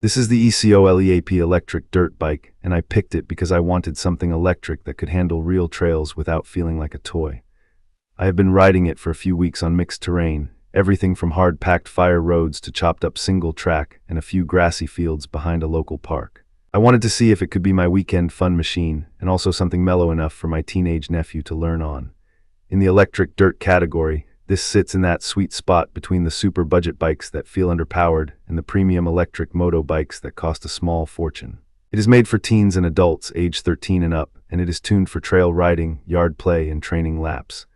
This is the ECOLEAP Electric Dirt Bike, and I picked it because I wanted something electric that could handle real trails without feeling like a toy. I have been riding it for a few weeks on mixed terrain, everything from hard-packed fire roads to chopped-up single track and a few grassy fields behind a local park. I wanted to see if it could be my weekend fun machine, and also something mellow enough for my teenage nephew to learn on. In the electric dirt category, this sits in that sweet spot between the super budget bikes that feel underpowered and the premium electric moto bikes that cost a small fortune. It is made for teens and adults age 13 and up, and it is tuned for trail riding, yard play, and training laps.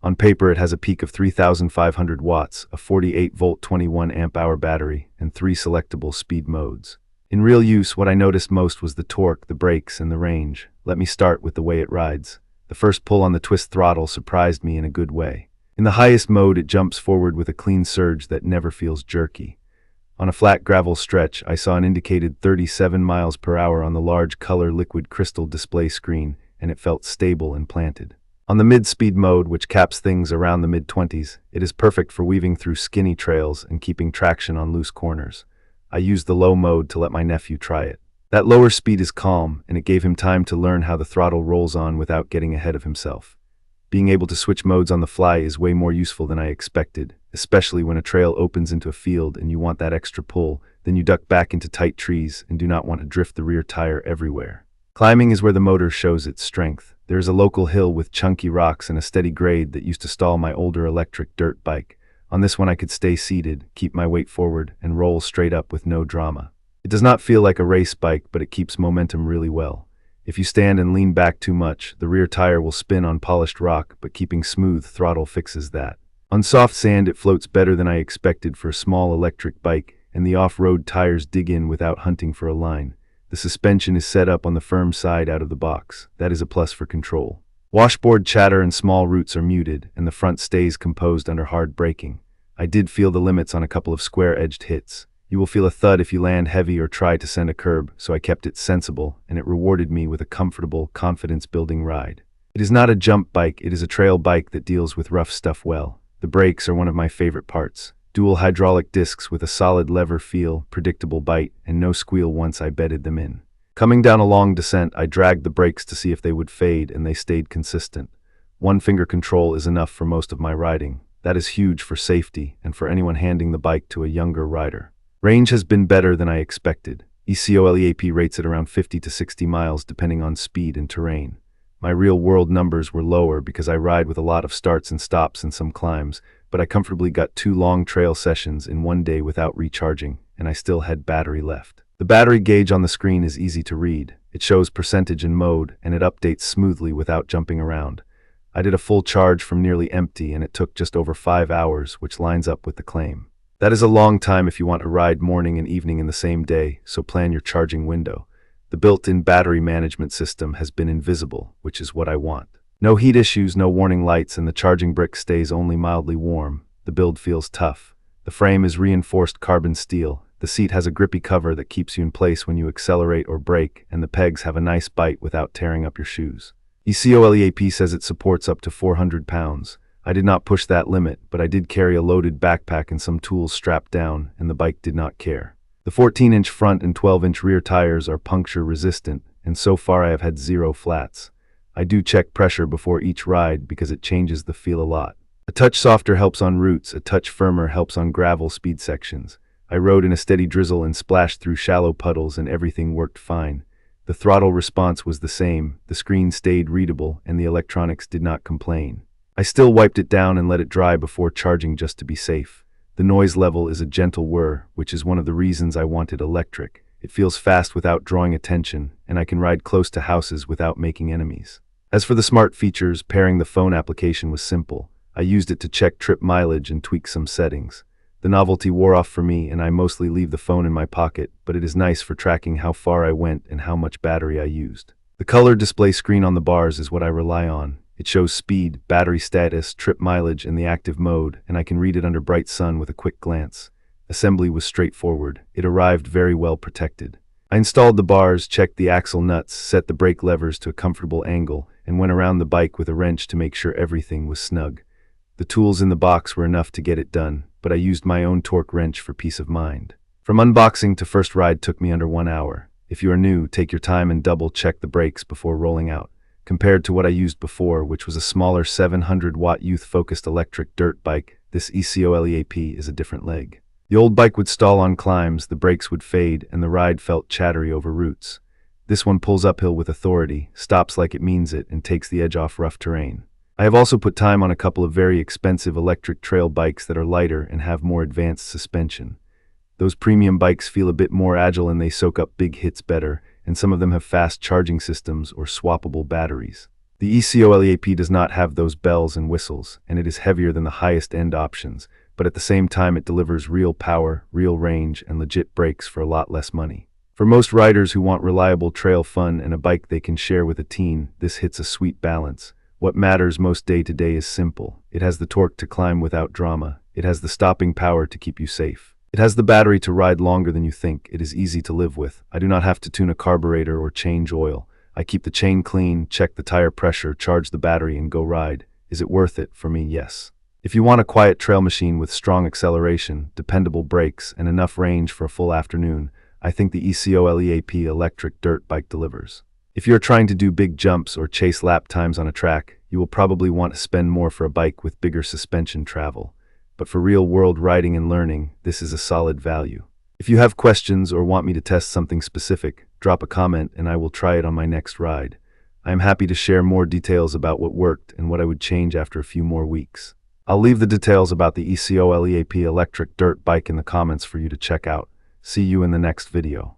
On paper, it has a peak of 3,500 watts, a 48-volt 21-amp-hour battery, and 3 selectable speed modes. In real use, what I noticed most was the torque, the brakes, and the range. Let me start with the way it rides. The first pull on the twist throttle surprised me in a good way. In the highest mode, it jumps forward with a clean surge that never feels jerky. On a flat gravel stretch, I saw an indicated 37 miles per hour on the large color liquid crystal display screen, and it felt stable and planted. On the mid-speed mode, which caps things around the mid-20s, it is perfect for weaving through skinny trails and keeping traction on loose corners. I used the low mode to let my nephew try it. That lower speed is calm, and it gave him time to learn how the throttle rolls on without getting ahead of himself. Being able to switch modes on the fly is way more useful than I expected, especially when a trail opens into a field and you want that extra pull, then you duck back into tight trees and do not want to drift the rear tire everywhere. Climbing is where the motor shows its strength. There is a local hill with chunky rocks and a steady grade that used to stall my older electric dirt bike. On this one I could stay seated, keep my weight forward, and roll straight up with no drama. It does not feel like a race bike, but it keeps momentum really well. If you stand and lean back too much, the rear tire will spin on polished rock, but keeping smooth throttle fixes that. On soft sand, it floats better than I expected for a small electric bike, and the off-road tires dig in without hunting for a line. The suspension is set up on the firm side out of the box. That is a plus for control. Washboard chatter and small roots are muted, and the front stays composed under hard braking. I did feel the limits on a couple of square-edged hits. You will feel a thud if you land heavy or try to send a curb, so I kept it sensible, and it rewarded me with a comfortable, confidence-building ride. It is not a jump bike, it is a trail bike that deals with rough stuff well. The brakes are one of my favorite parts. Dual hydraulic discs with a solid lever feel, predictable bite, and no squeal once I bedded them in. Coming down a long descent, I dragged the brakes to see if they would fade, and they stayed consistent. One-finger control is enough for most of my riding. That is huge for safety, and for anyone handing the bike to a younger rider. Range has been better than I expected. ECOLEAP rates at around 50 to 60 miles depending on speed and terrain. My real-world numbers were lower because I ride with a lot of starts and stops and some climbs, but I comfortably got 2 long trail sessions in one day without recharging, and I still had battery left. The battery gauge on the screen is easy to read. It shows percentage and mode, and it updates smoothly without jumping around. I did a full charge from nearly empty, and it took just over 5 hours, which lines up with the claim. That is a long time if you want to ride morning and evening in the same day, so plan your charging window. The built-in battery management system has been invisible, which is what I want. No heat issues, no warning lights, and the charging brick stays only mildly warm. The build feels tough. The frame is reinforced carbon steel. The seat has a grippy cover that keeps you in place when you accelerate or brake, and the pegs have a nice bite without tearing up your shoes. ECOLEAP says it supports up to 400 pounds. I did not push that limit, but I did carry a loaded backpack and some tools strapped down, and the bike did not care. The 14-inch front and 12-inch rear tires are puncture resistant, and so far I have had 0 flats. I do check pressure before each ride because it changes the feel a lot. A touch softer helps on roots, a touch firmer helps on gravel speed sections. I rode in a steady drizzle and splashed through shallow puddles, and everything worked fine. The throttle response was the same, the screen stayed readable, and the electronics did not complain. I still wiped it down and let it dry before charging just to be safe. The noise level is a gentle whir, which is one of the reasons I wanted electric. It feels fast without drawing attention, and I can ride close to houses without making enemies. As for the smart features, pairing the phone application was simple. I used it to check trip mileage and tweak some settings. The novelty wore off for me, and I mostly leave the phone in my pocket, but it is nice for tracking how far I went and how much battery I used. The color display screen on the bars is what I rely on. It shows speed, battery status, trip mileage, and the active mode, and I can read it under bright sun with a quick glance. Assembly was straightforward. It arrived very well protected. I installed the bars, checked the axle nuts, set the brake levers to a comfortable angle, and went around the bike with a wrench to make sure everything was snug. The tools in the box were enough to get it done, but I used my own torque wrench for peace of mind. From unboxing to first ride took me under 1 hour. If you are new, take your time and double check the brakes before rolling out. Compared to what I used before, which was a smaller 700-watt youth-focused electric dirt bike, this ECOLEAP is a different leg. The old bike would stall on climbs, the brakes would fade, and the ride felt chattery over roots. This one pulls uphill with authority, stops like it means it, and takes the edge off rough terrain. I have also put time on a couple of very expensive electric trail bikes that are lighter and have more advanced suspension. Those premium bikes feel a bit more agile and they soak up big hits better, and some of them have fast charging systems or swappable batteries. The ECOLEAP does not have those bells and whistles, and it is heavier than the highest-end options, but at the same time it delivers real power, real range, and legit brakes for a lot less money. For most riders who want reliable trail fun and a bike they can share with a teen, this hits a sweet balance. What matters most day to day is simple. It has the torque to climb without drama. It has the stopping power to keep you safe. It has the battery to ride longer than you think. It is easy to live with. I do not have to tune a carburetor or change oil. I keep the chain clean, check the tire pressure, charge the battery, and go ride. Is it worth it? For me, yes. If you want a quiet trail machine with strong acceleration, dependable brakes, and enough range for a full afternoon, I think the ECOLEAP Electric Dirt Bike delivers. If you're trying to do big jumps or chase lap times on a track, you will probably want to spend more for a bike with bigger suspension travel. But for real-world riding and learning, this is a solid value. If you have questions or want me to test something specific, drop a comment and I will try it on my next ride. I am happy to share more details about what worked and what I would change after a few more weeks. I'll leave the details about the ECOLEAP Electric Dirt Bike in the comments for you to check out. See you in the next video.